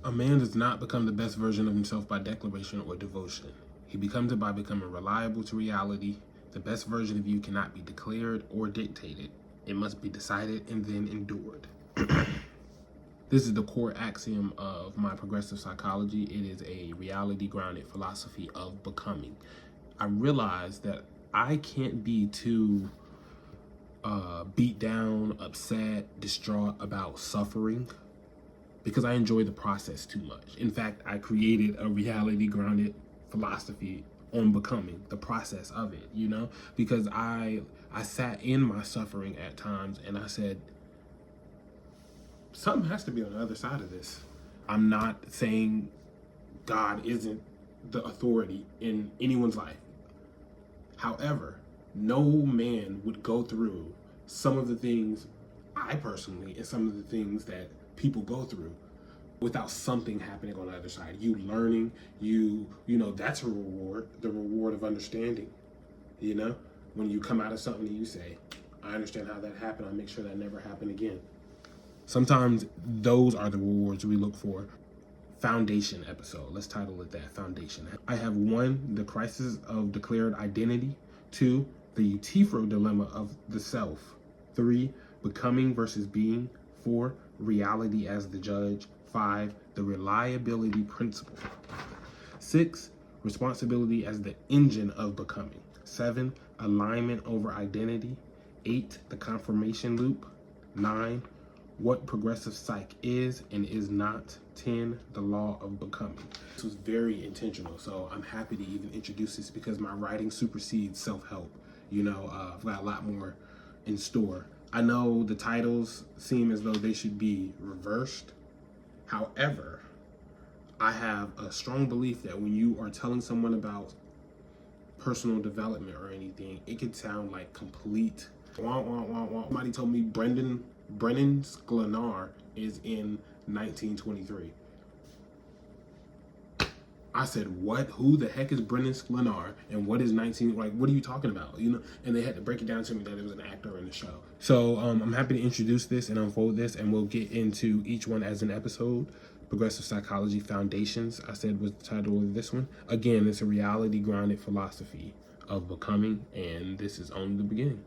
A man does not become the best version of himself by declaration or devotion. He becomes it by becoming reliable to reality. The best version of you cannot be declared or dictated. It must be decided and then endured. This is the core axiom of my progressive psychology. It is a reality-grounded philosophy of becoming. I realize that I can't be too beat down, upset, distraught about suffering because I enjoy the process too much. In fact, I created a reality-grounded philosophy on becoming, the process of it, you know? Because I sat in my suffering at times and I said, something has to be on the other side of this. I'm not saying God isn't the authority in anyone's life. However, no man would go through some of the things I personally and some of the things that people go through without something happening on the other side. You learning, you know, that's a reward, the reward of understanding. You know, when you come out of something and you say, I understand how that happened, I'll make sure that never happened again. Sometimes those are the rewards we look for. Foundation episode. Let's title it that, Foundation. I have 1, the crisis of declared identity. 2, the Euthyphro dilemma of the self. 3, becoming versus being. 4, reality as the judge. 5, the reliability principle. 6, responsibility as the engine of becoming. 7, alignment over identity. 8, the confirmation loop. 9, what progressive psych is and is not. 10, the law of becoming. This was very intentional, so I'm happy to even introduce this because my writing supersedes self-help. You know, I've got a lot more in store. I know the titles seem as though they should be reversed. However, I have a strong belief that when you are telling someone about personal development or anything, it could sound like complete Somebody told me Brennan Sklenar is in 1923. I said, what? Who the heck is Brennan Sklenar? And what is 19? Like, what are you talking about? You know? And they had to break it down to me that it was an actor in the show. So I'm happy to introduce this and unfold this, and we'll get into each one as an episode. Progressive Psychology Foundations, I said, was the title of this one. Again, it's a reality-grounded philosophy of becoming, and this is only the beginning.